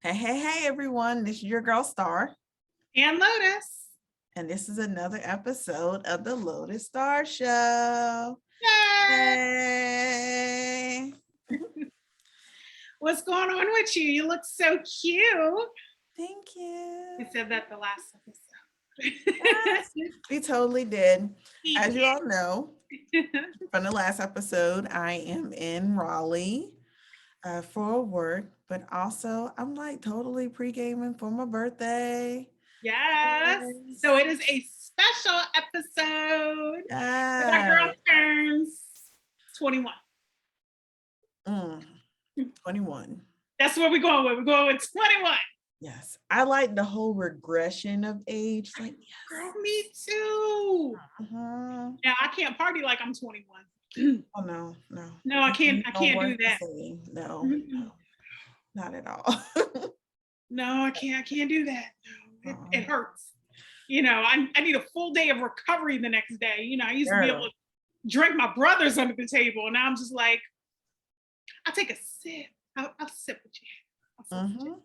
Hey, everyone. This is your girl, Star. And Lotus. And this is another episode of the Lotus Star Show. Yay! Hey. What's going on with you? You look so cute. Thank you. We said that the last episode. Yes, we totally did. As you all know, from the last episode, I am in Raleigh for work, but also I'm like totally pre-gaming for my birthday. Yes. So it is a special episode. Yes. Our girl turns 21. 21. That's what we're going with. We're going with 21. Yes. I like the whole regression of age. Like, yes. Girl, me too. Uh-huh. Now I can't party like I'm 21. Oh no. No, I can't do that. No, not at all. No, I can't do that. No, it hurts. You know, I need a full day of recovery the next day. You know, I used to be able to drink my brothers under the table, and now I'm just like, I'll take a sip. I'll sip with you.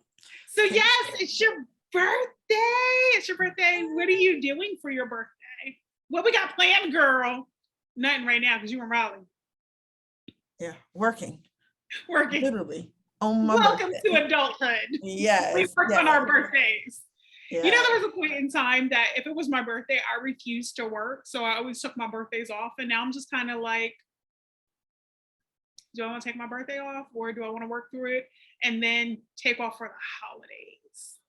So yes, it's your birthday. It's your birthday. What are you doing for your birthday? What we got planned, girl? Nothing right now because you in Raleigh. Yeah, working. Literally. Welcome to adulthood. Yes. We work on our birthdays. Yeah. You know, there was a point in time that if it was my birthday, I refused to work. So I always took my birthdays off. And now I'm just kind of like, do I want to take my birthday off or do I want to work through it and then take off for the holidays?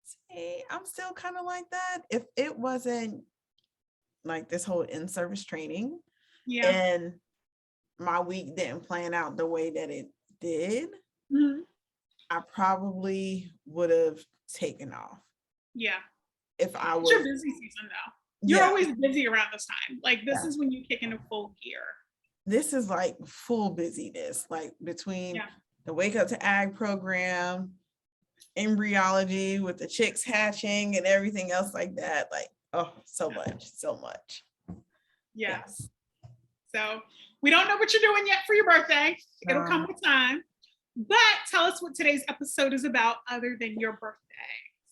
See, I'm still kind of like that. If it wasn't like this whole in-service training and my week didn't plan out the way that it did, I probably would have taken off. Yeah. If I was. It's your busy season though. You're always busy around this time. Like this is when you kick into full gear. This is like full busyness, like between the Wake Up to Ag program, embryology with the chicks hatching and everything else like that. Like, oh, so much. Yes. So we don't know what you're doing yet for your birthday. It'll come with time. But tell us what today's episode is about other than your birthday.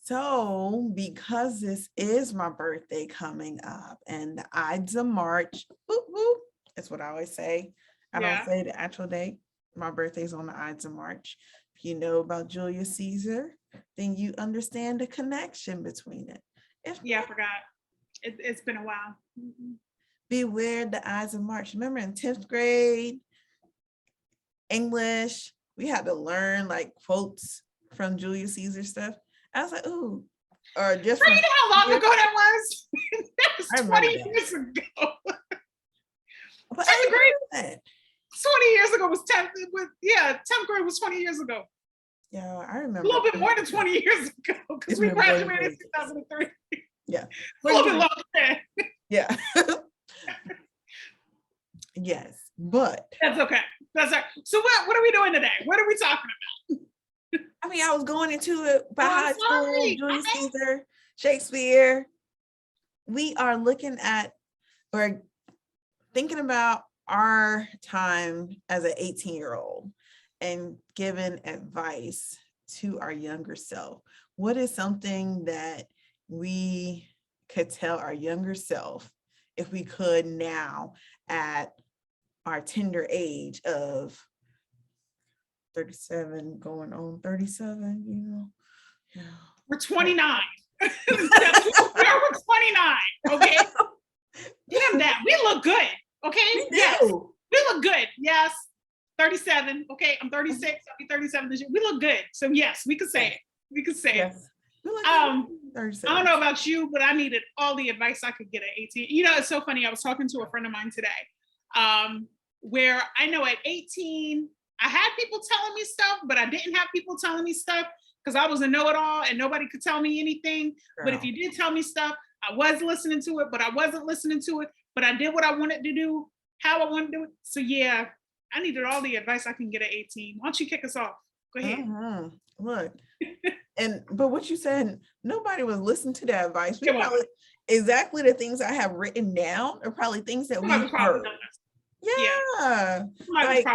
So because this is my birthday coming up and the Ides of March, whoop, whoop, that's what I always say. I don't say the actual date. My birthday's on the Ides of March. If you know about Julius Caesar, then you understand the connection between it. I forgot. It's been a while. Beware the Ides of March. Remember in 10th grade, English, we had to learn like quotes from Julius Caesar stuff. I was like, ooh. Or just you know how long ago that was? That was 20 years ago. But 10th grade. 20 years ago was 10th. 10th grade was 20 years ago. Yeah, I remember. A little bit more than 20 years ago because we graduated in 2003. Yeah. A little bit longer than. Yeah. Yes, but. That's okay. That's right. So what are we doing today? What are we talking about? I mean, I was going into it by high school, Julius Caesar, Shakespeare. We are looking at or thinking about our time as an 18-year-old and giving advice to our younger self. What is something that we could tell our younger self if we could now at our tender age of 37 going on 37, you know? Yeah. We're 29. We're 29, okay? Damn that. We look good, okay? Yes. We look good. Yes. 37. Okay. I'm 36. I'll be 37 this year. We look good. So yes, we could say it. We could say it. I don't know about you, but I needed all the advice I could get at 18. You know, it's so funny. I was talking to a friend of mine today, where I know at 18, I had people telling me stuff, but I didn't have people telling me stuff because I was a know-it-all and nobody could tell me anything. But if you did tell me stuff, I was listening to it, but I wasn't listening to it. But I did what I wanted to do, how I wanted to do it. So yeah, I needed all the advice I can get at 18. Why don't you kick us off? Go ahead. Look, but what you said, nobody was listening to that advice. We probably exactly the things I have written down are probably things that we heard. Yeah. Like,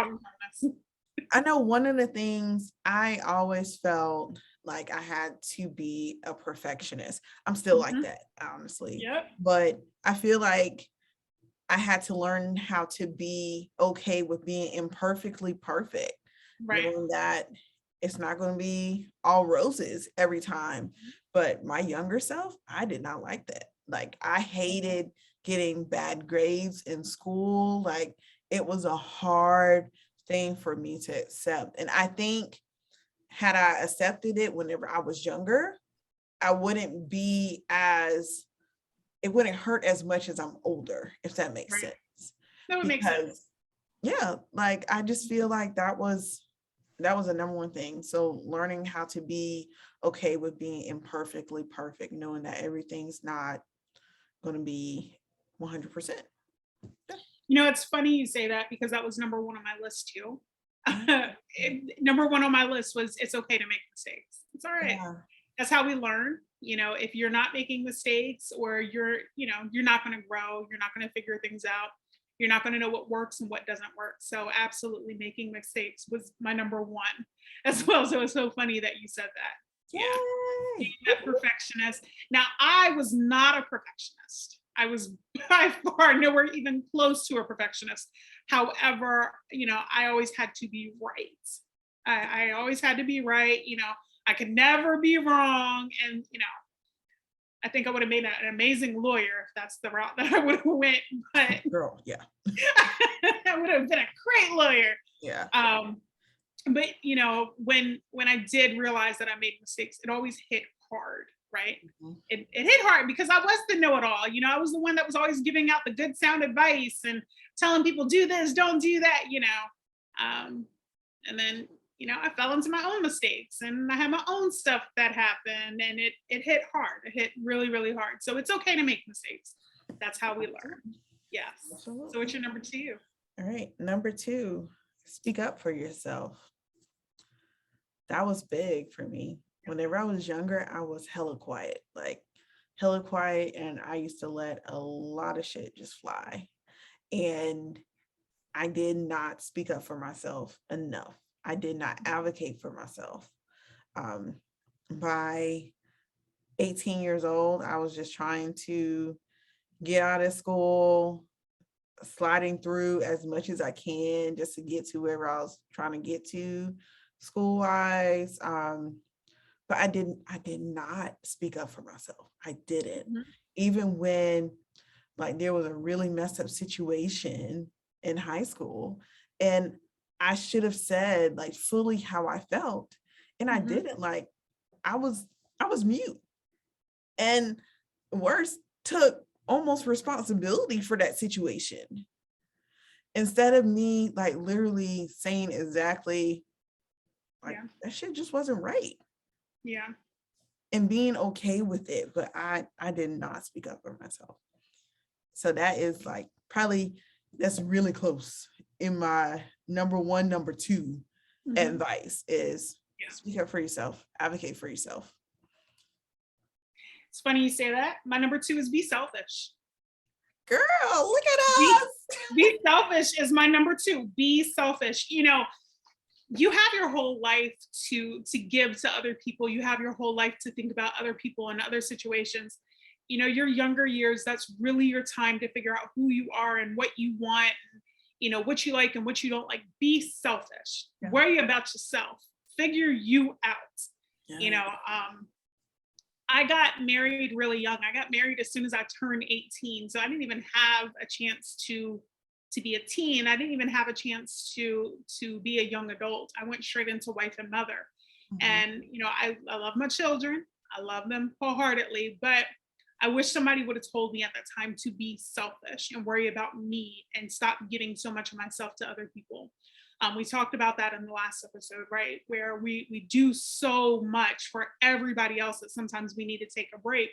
I know one of the things I always felt like I had to be a perfectionist. I'm still like that, honestly. Yep. But I feel like I had to learn how to be okay with being imperfectly perfect, Right. knowing that it's not going to be all roses every time. But my younger self, I did not like that. Like, I hated getting bad grades in school. Like, it was a hard thing for me to accept. And I think had I accepted it whenever I was younger, I wouldn't be as, it wouldn't hurt as much as I'm older, if that makes Right. sense. That would make sense. Because yeah, like I just feel like that was the number one thing. So learning how to be okay with being imperfectly perfect, knowing that everything's not going to be 100%. You know, it's funny you say that because that was number one on my list too. Yeah. Number one on my list was it's okay to make mistakes. It's all right. Yeah. That's how we learn. You know, if you're not making mistakes or you're not going to grow, you're not going to figure things out. You're not going to know what works and what doesn't work. So absolutely making mistakes was my number one as well. So it's so funny that you said that. Yeah. Being Yay. that perfectionist. Now, I was not a perfectionist. I was by far nowhere even close to a perfectionist. However, I always had to be right. I always had to be right. I could never be wrong. And, I think I would have made an amazing lawyer if that's the route that I would have went. But Girl, yeah. I would have been a great lawyer. Yeah. But when I did realize that I made mistakes, it always hit hard, right? Mhm. It hit hard because I was the know-it-all. I was the one that was always giving out the good sound advice and telling people do this, don't do that. And then I fell into my own mistakes and I had my own stuff that happened, and it hit hard. It hit really, really hard. So it's okay to make mistakes. That's how we learn. Yes. Absolutely. So what's your number two? All right. Number two, speak up for yourself. That was big for me. Whenever I was younger, I was hella quiet, like hella quiet. And I used to let a lot of shit just fly. And I did not speak up for myself enough. I did not advocate for myself. Um, by 18 years old, I was just trying to get out of school, sliding through as much as I can just to get to wherever I was trying to get to school wise. But I did not speak up for myself. I didn't. Mhm. Even when like there was a really messed up situation in high school and I should have said like fully how I felt. And I Mhm. didn't. Like I was mute. And worse, took almost responsibility for that situation instead of me like literally saying exactly like Yeah. that shit just wasn't right Yeah. and being okay with it. But I did not speak up for myself. So that is like probably that's really close in my number one, number two Mhm. advice is Yeah. speak up for yourself, advocate for yourself. It's funny you say that. My number two is be selfish. Girl, look at Be, us. be selfish is my number two. Be selfish. You have your whole life to give to other people. You have your whole life to think about other people and other situations. Your younger years, that's really your time to figure out who you are and what you want, what you like and what you don't like. Be selfish. Yeah. Worry about yourself. Figure you out. Yeah. I got married really young. I got married as soon as I turned 18. So I didn't even have a chance to be a teen. I didn't even have a chance to be a young adult. I went straight into wife and mother. Mhm. And I love my children. I love them wholeheartedly, but I wish somebody would have told me at that time to be selfish and worry about me and stop giving so much of myself to other people. We talked about that in the last episode, right? Where we do so much for everybody else that sometimes we need to take a break.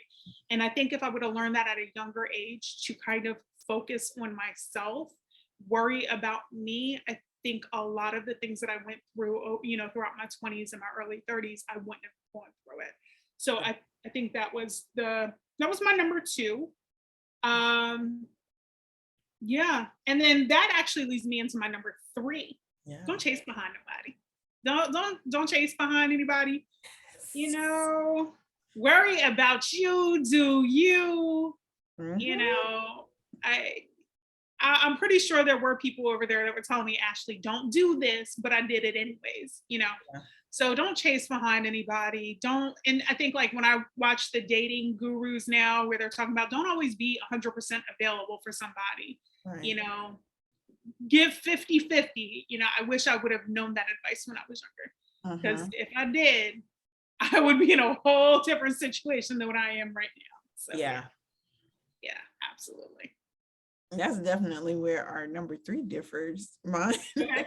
And I think if I would have learned that at a younger age to kind of focus on myself, worry about me, I think a lot of the things that I went through, throughout my 20s and my early 30s, I wouldn't have gone through it. So I think that was my number two. Yeah. And then that actually leads me into my number three. Yeah. Don't chase behind nobody. Don't chase behind anybody. you know, worry about you, do you, you know, I'm pretty sure there were people over there that were telling me, Ashley, don't do this, but I did it anyways, you know. Yeah. So don't chase behind anybody. Don't, and I think like when I watch the dating gurus now where they're talking about don't always be 100% available for somebody, Right. you know, give 50-50. You know, I wish I would have known that advice when I was younger. Because if I did, I would be in a whole different situation than what I am right now. So Yeah. Yeah, absolutely. That's definitely where our number 3 differs. Mine, Okay.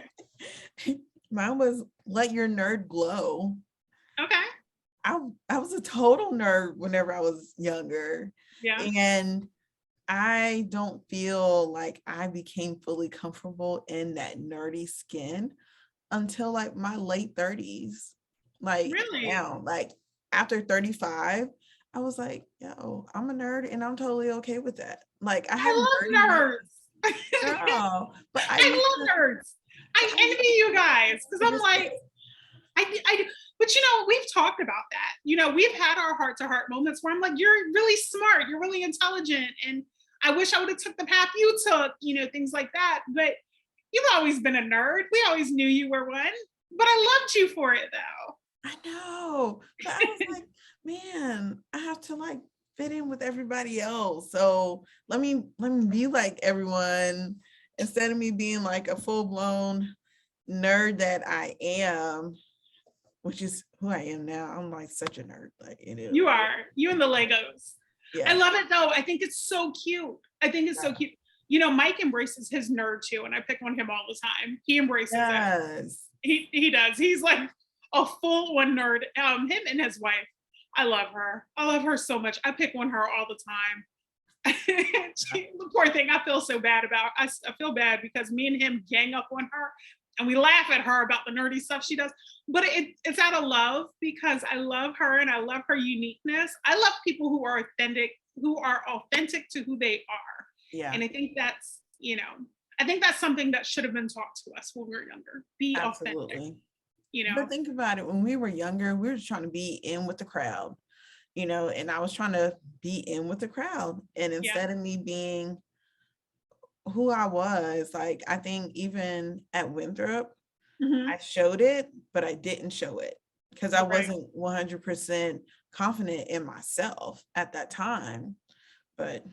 mine was let your nerd glow. Okay. I was a total nerd whenever I was younger. Yeah. And I don't feel like I became fully comfortable in that nerdy skin until like my late 30s. Like Really? now, like after 35, I was like, yo, I'm a nerd and I'm totally okay with that. Like I have I love nerds. girl, but I used I love nerds. I envy you guys because I'm like, but you know, we've talked about that. You know, we've had our heart to heart moments where I'm like, you're really smart, you're really intelligent, and I wish I would have took the path you took, you know, things like that. But you've always been a nerd. We always knew you were one, but I loved you for it though. I know, but I was like, man, I have to like fit in with everybody else. So let me be like everyone instead of me being like a full-blown nerd that I am, which is who I am now. I'm like such a nerd. Like it is. You are. You and the Legos. Yeah. I love it though. I think it's so cute. I think it's so cute. You know, Mike embraces his nerd too, and I pick on him all the time. He embraces it. He does. He's like a full-on nerd. Him and his wife. I love her. I love her so much. I pick on her all the time. The poor thing, I feel so bad about. I feel bad because me and him gang up on her and we laugh at her about the nerdy stuff she does. But it's out of love because I love her and I love her uniqueness. I love people who are authentic to who they are. Yeah. And I think that's, you know, I think that's something that should have been taught to us when we were younger. Be authentic. You know. But think about it, when we were younger, we were just trying to be in with the crowd, you know, and I was trying to be in with the crowd. And instead of me being who I was, like I think even at Winthrop, I showed it, but I didn't show it because I wasn't 100% confident in myself at that time. But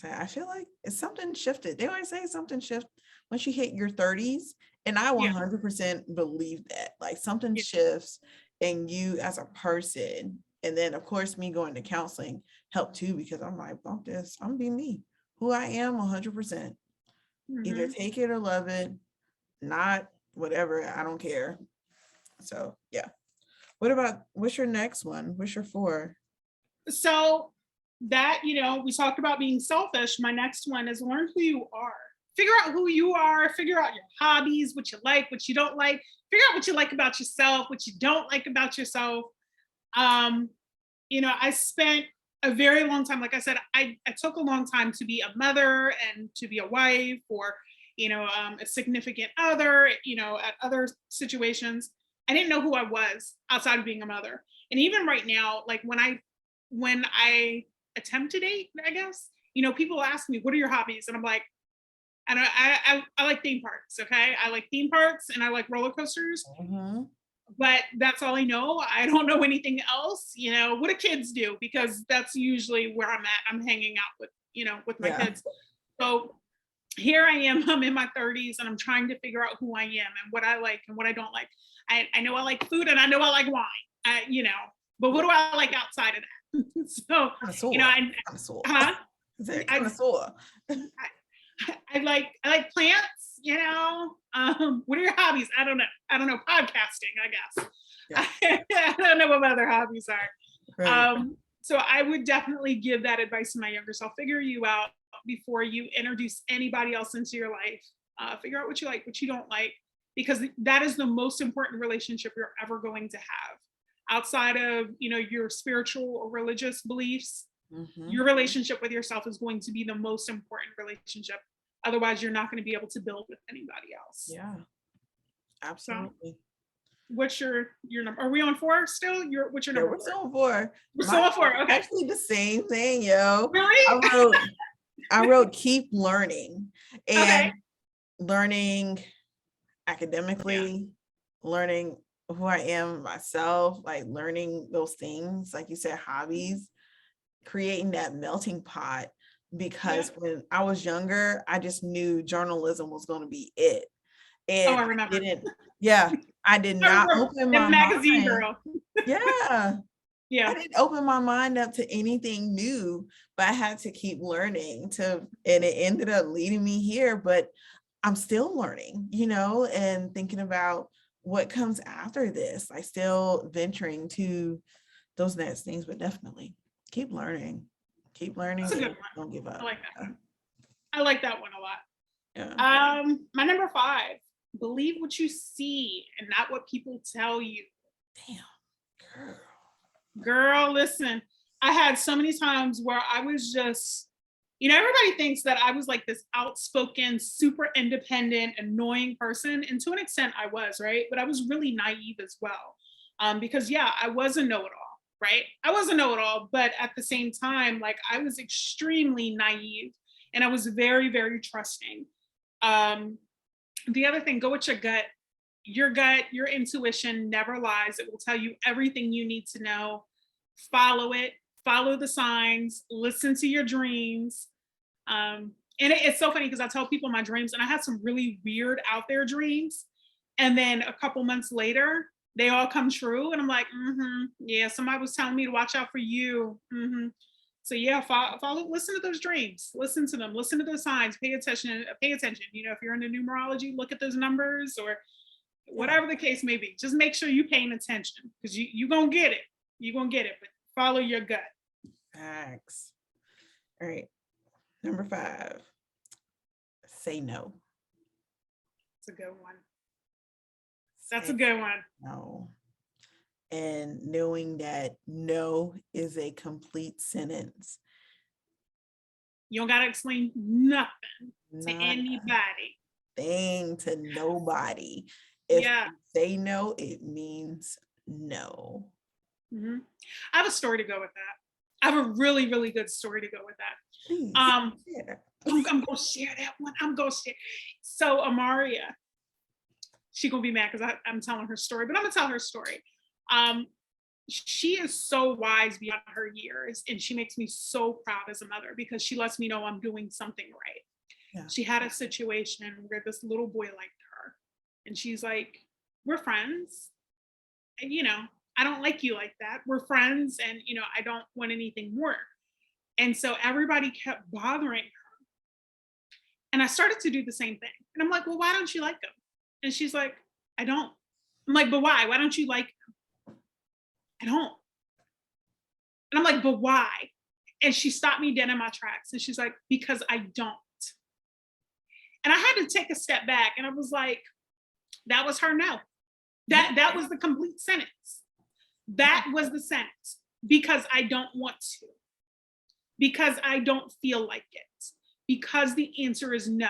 I feel like it's something shifted. They always say something shift once you hit your 30s. And I 100% believe that. Like something shifts in you as a person. And then of course me going to counseling helped too, because I'm like, bump this, I'm being me. Who I am 100%. Either take it or love it, not whatever, I don't care. So yeah. What's your next one? What's your 4? So that, you know, we talked about being selfish. My next one is learn who you are. Figure out who you are, figure out your hobbies, what you like, what you don't like, figure out what you like about yourself, what you don't like about yourself. You know, I spent a very long time, like I said, I took a long time to be a mother and to be a wife or, you know, a significant other, you know, at other situations. I didn't know who I was outside of being a mother. And even right now, like when I attempt to date, I guess, you know, people ask me, what are your hobbies? And I'm like, I like theme parks. Okay. I like theme parks and I like roller coasters, but that's all I know. I don't know anything else. You know, what do kids do? Because that's usually where I'm at. I'm hanging out with, you know, with my kids. So here I am, I'm in my 30s and I'm trying to figure out who I am and what I like and what I don't like. I know I like food and I know I like wine, you know, but what do I like outside of that? So, you know, I like plants, you know. What are your hobbies? I don't know. Podcasting, I guess. I don't know what other hobbies are. So I would definitely give that advice to my younger self. Figure you out before you introduce anybody else into your life. Figure out what you like, what you don't like, because that is the most important relationship you're ever going to have. Outside of, you know, your spiritual or religious beliefs, your relationship with yourself is going to be the most important relationship. Otherwise, you're not going to be able to build with anybody else. Yeah, absolutely. What's your number? Are we on 4 still? What's your Yeah, number? we're still on 4. We're still on 4. Okay. Actually the same thing, yo. Really? I wrote keep learning, and Okay. learning academically, learning who I am myself, like learning those things, like you said, hobbies, creating that melting pot. Because when I was younger, I just knew journalism was going to be it. Oh, And I remember. I did I not remember open the my magazine mind. girl. Yeah. Yeah. I didn't open my mind up to anything new, but I had to keep learning and it ended up leading me here, but I'm still learning, and thinking about what comes after this. I still venturing to those next things, but definitely keep learning. Keep learning. That's a good And one. don't give up. I like that. I like that one a lot. Yeah. My number 5, believe what you see and not what people tell you. Damn, Girl, listen, I had so many times where I was just, everybody thinks that I was like this outspoken, super independent, annoying person. And to an extent I was, right? But I was really naive as well. Because I was a know-it-all, right? I was a know-it-all, but at the same time, like I was extremely naive and I was very, very trusting. The other thing, go with your gut. Your intuition never lies. It will tell you everything you need to know. Follow it, follow the signs, listen to your dreams. And it's so funny because I tell people my dreams, and I had some really weird out there dreams. And then a couple months later, they all come true. And I'm like, yeah, somebody was telling me to watch out for you. So follow, listen to those dreams, listen to them, listen to those signs, pay attention. If you're into numerology, look at those numbers or whatever the case may be. Just make sure you're paying attention because you're going to get it. You're going to get it, but follow your gut. Facts. All right. Number 5, say no. That's a good one. That's a good one. No. And knowing that no is a complete sentence. You don't got to explain nothing to anybody. Thing to nobody. If you say no, it means no. I have a story to go with that. I have a really, really good story to go with that. Please, I'm going to share that one. I'm going to share. So Amaria, she's going to be mad because I'm telling her story, but I'm going to tell her story. She is so wise beyond her years, and she makes me so proud as a mother because she lets me know I'm doing something right. Yeah. She had a situation where this little boy liked her, and she's like, we're friends. And, I don't like you like that. We're friends, and, I don't want anything more. And so everybody kept bothering her. And I started to do the same thing. And I'm like, well, why don't you like him? And she's like, I don't. I'm like, but why? Why don't you like him? I don't. And I'm like, but why? And she stopped me dead in my tracks. And she's like, because I don't. And I had to take a step back. And I was like, that was her no. That was the complete sentence. That was the sentence. Because I don't want to. Because I don't feel like it. Because the answer is no.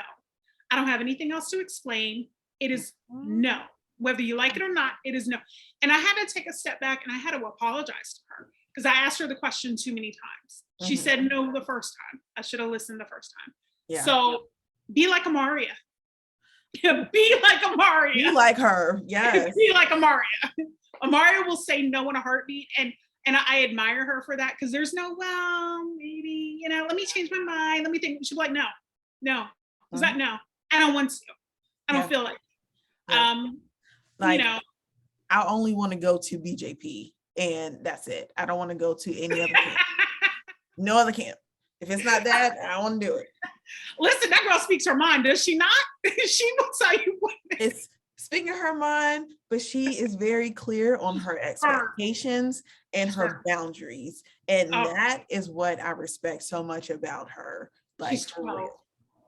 I don't have anything else to explain. It is no. Whether you like it or not, it is no. And I had to take a step back and I had to apologize to her because I asked her the question too many times. She said no the first time. I should have listened the first time. Yeah. So be like Amaria. Be like Amaria. Be like her. Yes. Be like Amaria. Amaria will say no in a heartbeat. And I admire her for that because there's no, well, maybe, let me change my mind. Let me think. She'll be like, no. Is that no? I don't want to. I don't feel like. I only want to go to BJP and that's it. I don't want to go to any other camp. No other camp. If it's not that, I don't want to do it. Listen, that girl speaks her mind, does she not? She will tell you what. It's speaking her mind, but she is very clear on her expectations and her boundaries. And that is what I respect so much about her. Like, she's 12.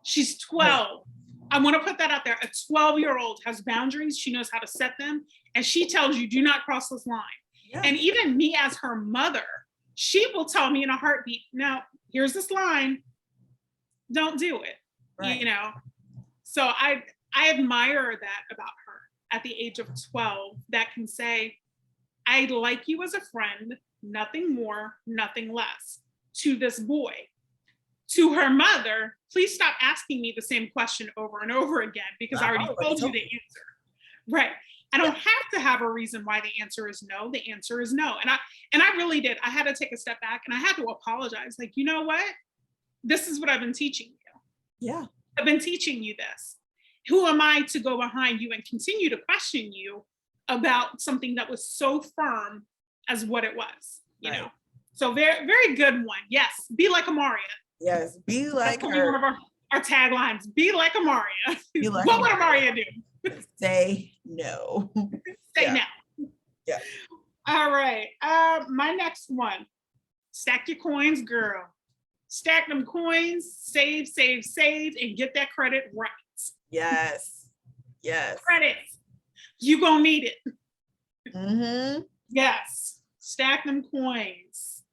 She's 12. I want to put that out there. A 12-year-old has boundaries. She knows how to set them. And she tells you, do not cross this line. Yeah. And even me as her mother, she will tell me in a heartbeat, no, here's this line. Don't do it. Right. So I admire that about her at the age of 12 that can say, I like you as a friend, nothing more, nothing less, to this boy. To her mother, please stop asking me the same question over and over again because I already told you the answer. Right. I don't have to have a reason why the answer is no. The answer is no. And I really did. I had to take a step back and I had to apologize. Like, you know what? This is what I've been teaching you. Yeah. I've been teaching you this. Who am I to go behind you and continue to question you about something that was so firm as what it was, you know? So very, very good one. Yes. Be like Amaria. Yes. Be like That's her. one of our taglines. Be like Amaria. Be like what would Amaria do? Say no. Say no. Yeah. All right. My next one. Stack your coins, girl. Stack them coins, save, save, save, and get that credit right. Yes. Yes. Credit. You gonna need it. Mm-hmm. Yes. Stack them coins.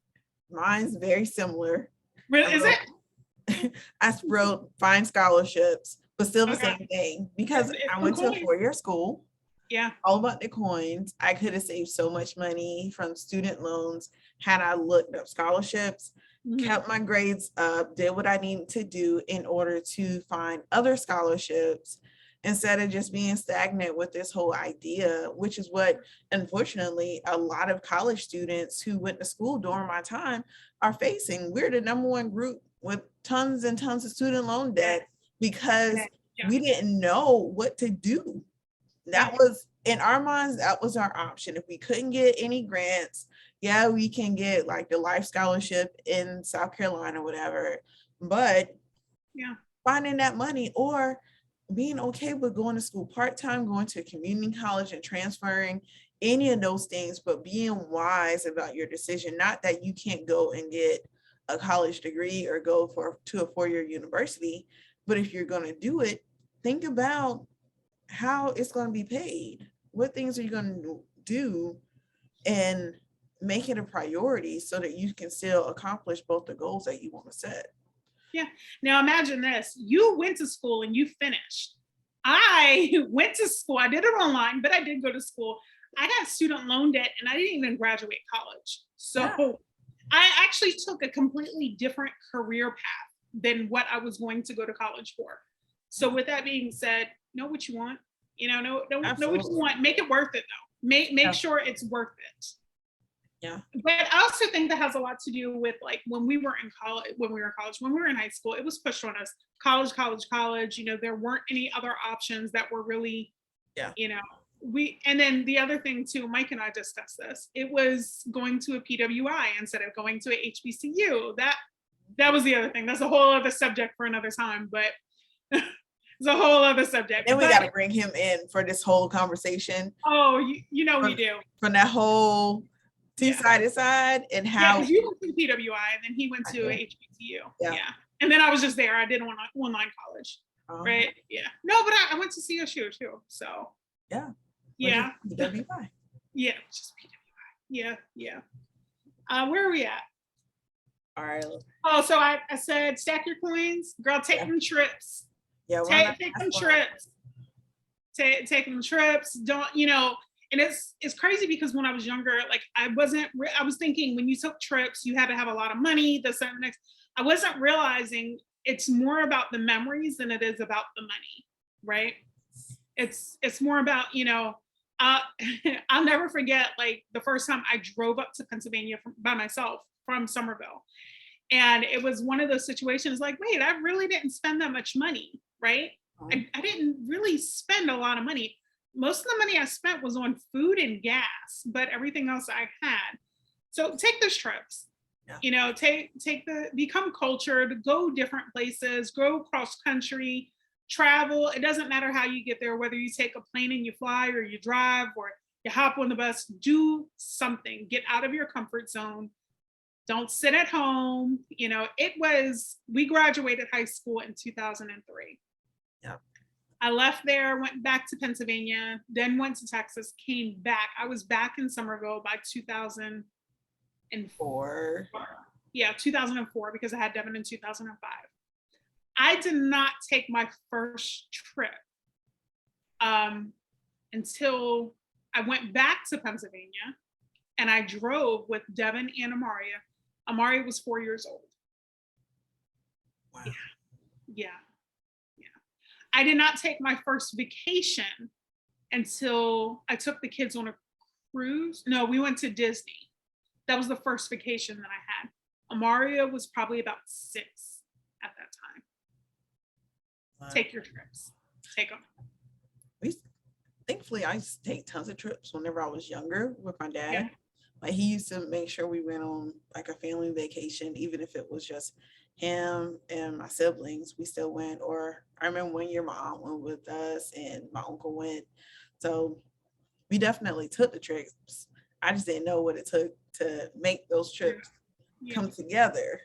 Mine's very similar. Really, is it? I wrote find scholarships, but still the same thing because I went to a 4-year school. Yeah. All about the coins. I could have saved so much money from student loans had I looked up scholarships, kept my grades up, did what I needed to do in order to find other scholarships instead of just being stagnant with this whole idea, which is what, unfortunately, a lot of college students who went to school during my time are facing. We're the number one group with tons and tons of student loan debt because we didn't know what to do. That was, in our minds, that was our option. If we couldn't get any grants, yeah, we can get like the life scholarship in South Carolina or whatever, but finding that money or being okay with going to school part-time, going to a community college and transferring, any of those things, but being wise about your decision. Not that you can't go and get a college degree or go to a 4-year university, but if you're going to do it, think about how it's going to be paid. What things are you going to do and make it a priority so that you can still accomplish both the goals that you want to set. Yeah. Now imagine this. You went to school and you finished. I went to school. I did it online, but I did go to school. I got student loan debt and I didn't even graduate college. So I actually took a completely different career path than what I was going to go to college for. So with that being said, know what you want, know what you want, make it worth it though. Make sure it's worth it. Yeah. But I also think that has a lot to do with like when we were in high school, it was pushed on us, college. There weren't any other options that were really, and then the other thing too, Mike and I discussed this, it was going to a PWI instead of going to a HBCU. That was the other thing. That's a whole other subject for another time, but it's a whole other subject. And we got to bring him in for this whole conversation. Oh, we do. From that whole two-sided side and how you went to PWI and then he went to HBCU. Yeah. And then I was just there. I did online college. Right. Yeah. No, but I went to CSU too. So yeah. PWI. Yeah. Just PWI. Yeah. Where are we at? All right. Oh, so I said stack your coins, girl, take them trips. Yeah, take them trips. Take them trips. Don't, and it's crazy because when I was younger, like I was thinking when you took trips, you had to have a lot of money, this and next. I wasn't realizing it's more about the memories than it is about the money, right? It's more about, I'll never forget like the first time I drove up to Pennsylvania by myself from Somerville. And it was one of those situations like, wait, I really didn't spend that much money, right? I didn't really spend a lot of money. Most of the money I spent was on food and gas, but everything else I had. So take those trips, become cultured, go different places, go cross country, travel. It doesn't matter how you get there, whether you take a plane and you fly or you drive or you hop on the bus, do something, get out of your comfort zone. Don't sit at home. We graduated high school in 2003. Yeah. I left there, went back to Pennsylvania, then went to Texas, came back. I was back in Somerville by 2004. Yeah, 2004, because I had Devin in 2005. I did not take my first trip until I went back to Pennsylvania and I drove with Devin and Amaria. Amaria was 4 years old. Wow. Yeah. Yeah. Yeah. I did not take my first vacation until I took the kids on a cruise. No, we went to Disney. That was the first vacation that I had. Amaria was probably about 6 at that time. Wow. Take your trips. Take them. Thankfully, I used to take tons of trips whenever I was younger with my dad. Yeah. Like he used to make sure we went on like a family vacation, even if it was just him and my siblings, we still went. Or I remember one year my aunt went with us and my uncle went. So we definitely took the trips. I just didn't know what it took to make those trips come together.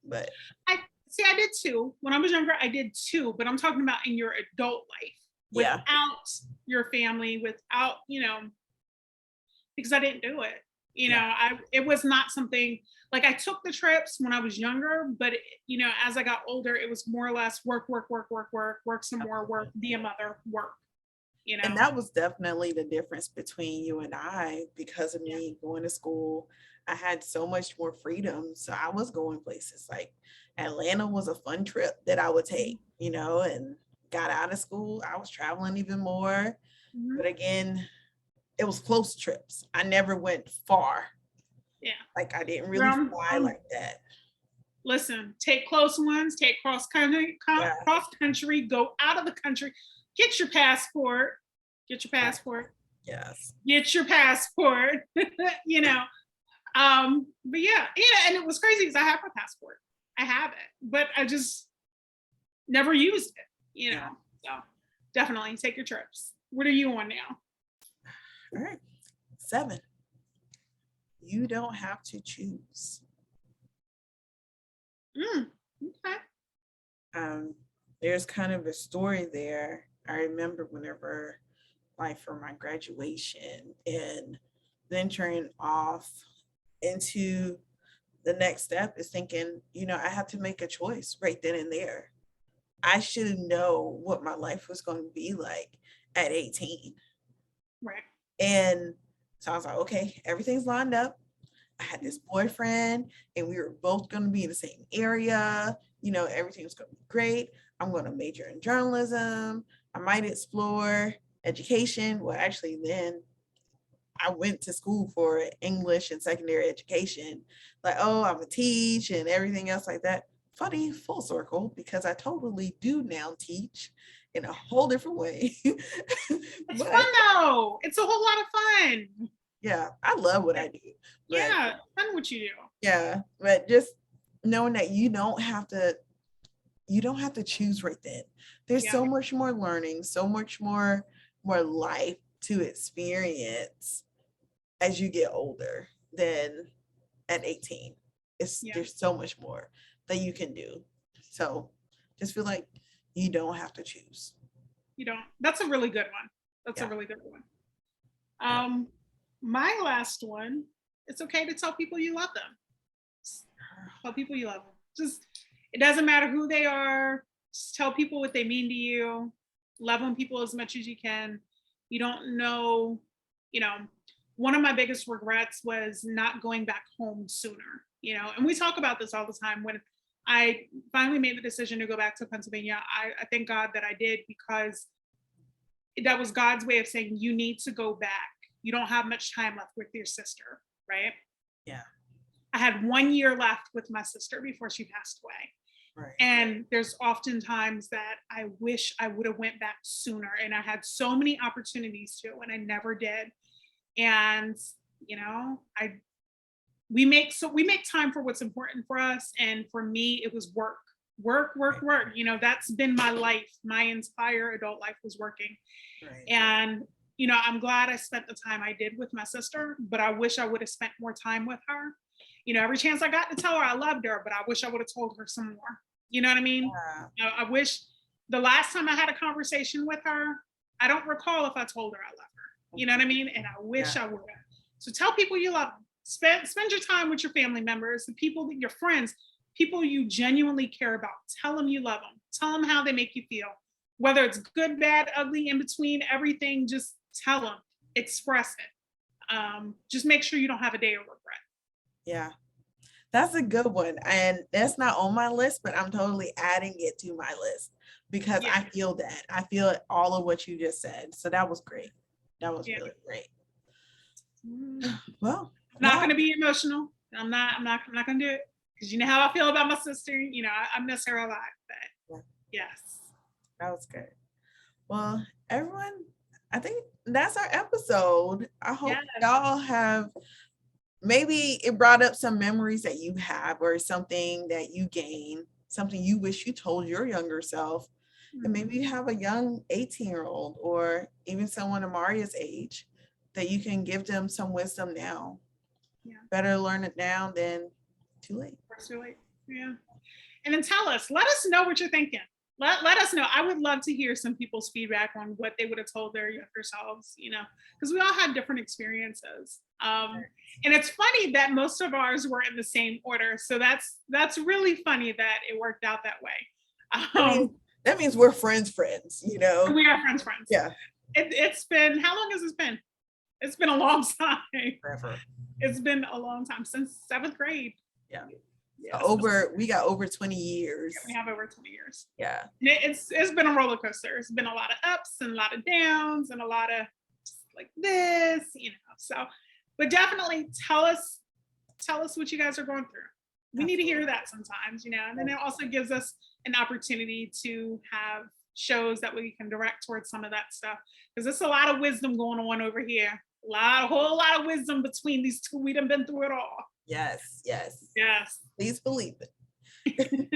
But I did too. When I was younger, I did too. But I'm talking about in your adult life, without your family, without, because I didn't do it. It was not something like I took the trips when I was younger, but as I got older, it was more or less work, some more, work, be a mother, work. And that was definitely the difference between you and I. Because of me going to school, I had so much more freedom. So I was going places like Atlanta was a fun trip that I would take, and got out of school. I was traveling even more. Mm-hmm. But again, it was close trips. I never went far. Yeah. Like I didn't really fly like that. Listen, take close ones, take cross country, go out of the country, get your passport. Yes. Get your passport. But yeah, and it was crazy because I have my passport. I have it, but I just never used it, So definitely take your trips. What are you on now? All right. 7. You don't have to choose. Okay. There's kind of a story there. I remember whenever, like for my graduation and venturing off into the next step is thinking, I have to make a choice right then and there. I should know what my life was going to be like at 18. Right. And so I was like, okay, everything's lined up. I had this boyfriend and we were both going to be in the same area. Everything was going to be great. I'm going to major in journalism. I might explore education. Well, actually, then I went to school for English and secondary education. Like, oh, I'm a teach and everything else like that. Funny, full circle, because I totally do now teach in a whole different way. It's fun though. It's a whole lot of fun. Yeah, I love what I do. Yeah, fun what you do. Yeah, but just knowing that you don't have to choose right then. There's so much more learning, so much more life to experience as you get older than at 18. There's so much more that you can do. So just feel like you don't have to choose. You don't. That's a really good one. That's a really good one. My last one, it's okay to tell people you love them. Tell people you love them. Just, it doesn't matter who they are. Just tell people what they mean to you. Love on people as much as you can. You don't know, one of my biggest regrets was not going back home sooner, and we talk about this all the time. When I finally made the decision to go back to Pennsylvania, I thank God that I did, because that was God's way of saying, you need to go back. You don't have much time left with your sister, right? Yeah. I had 1 year left with my sister before she passed away. Right. And there's often times that I wish I would have went back sooner, and I had so many opportunities to, and I never did. And we make time for what's important for us. And for me, it was work. That's been my life. My entire adult life was working. Right. And I'm glad I spent the time I did with my sister, but I wish I would have spent more time with her. Every chance I got to tell her I loved her, but I wish I would have told her some more. You know what I mean? Yeah. I wish the last time I had a conversation with her, I don't recall if I told her I love her. You know what I mean? And I wish I would have. So tell people you love them. Spend your time with your family members, the people that your friends, people you genuinely care about. Tell them you love them. Tell them how they make you feel. Whether it's good, bad, ugly, in between, everything, just tell them, express it. Just make sure you don't have a day of regret. Yeah. That's a good one. And that's not on my list, but I'm totally adding it to my list because I feel that. I feel all of what you just said. So that was great. That was really great. Well, I'm not going to be emotional. I'm not going to do it because you know how I feel about my sister. You know, I miss her a lot, but yes. That was good. Well, everyone, I think that's our episode. I hope y'all have, maybe it brought up some memories that you have or something that you gain, something you wish you told your younger self. And maybe you have a young 18-year-old or even someone Amaria's age that you can give them some wisdom now. Yeah. Better learn it now than too late. Too late. Yeah. And then let us know what you're thinking. Let us know. I would love to hear some people's feedback on what they would have told their younger selves, you know, because we all had different experiences. And it's funny that most of ours were in the same order. So that's really funny that it worked out that way. That means we're friends, you know? We are friends. Yeah. It's been, how long has this been? It's been a long time. Forever. It's been a long time, since 7th grade. Yeah. We got over 20 years. Yeah, we have over 20 years. Yeah. It's been a roller coaster. It's been a lot of ups and a lot of downs and a lot of like this, you know. So, but definitely tell us what you guys are going through. We need to hear that sometimes, you know. And then it also gives us an opportunity to have shows that we can direct towards some of that stuff, because there's a lot of wisdom going on over here. A whole lot of wisdom between these two. We done been through it all. Yes. Please believe it.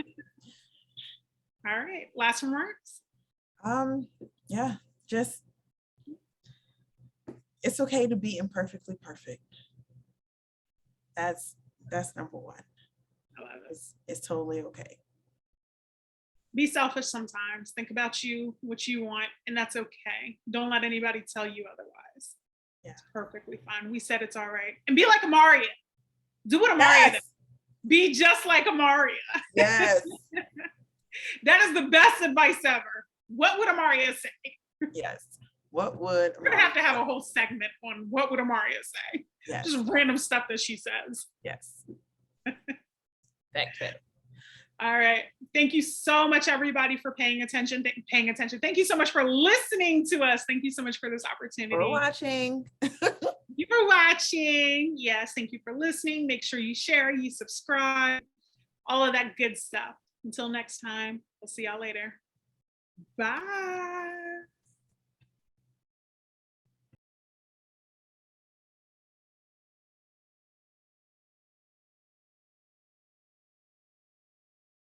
All right. Last remarks. Yeah. Just, it's okay to be imperfectly perfect. That's number one. I love it. It's totally okay. Be selfish sometimes. Think about you, what you want, and that's okay. Don't let anybody tell you otherwise. Yeah. It's perfectly fine. We said it's all right. And be like Amaria. Do what Amaria does. Be just like Amaria. Yes. That is the best advice ever. What would Amaria say? Yes. What would We're gonna have to have a whole segment on what would Amaria say. Yes. Just random stuff that she says. Yes. Thanks. All right. Thank you so much, everybody, for paying attention. Thank you so much for listening to us. Thank you so much for this opportunity. For watching. Thank you for watching. Yes, thank you for listening. Make sure you share, you subscribe, all of that good stuff. Until next time, we'll see y'all later. Bye.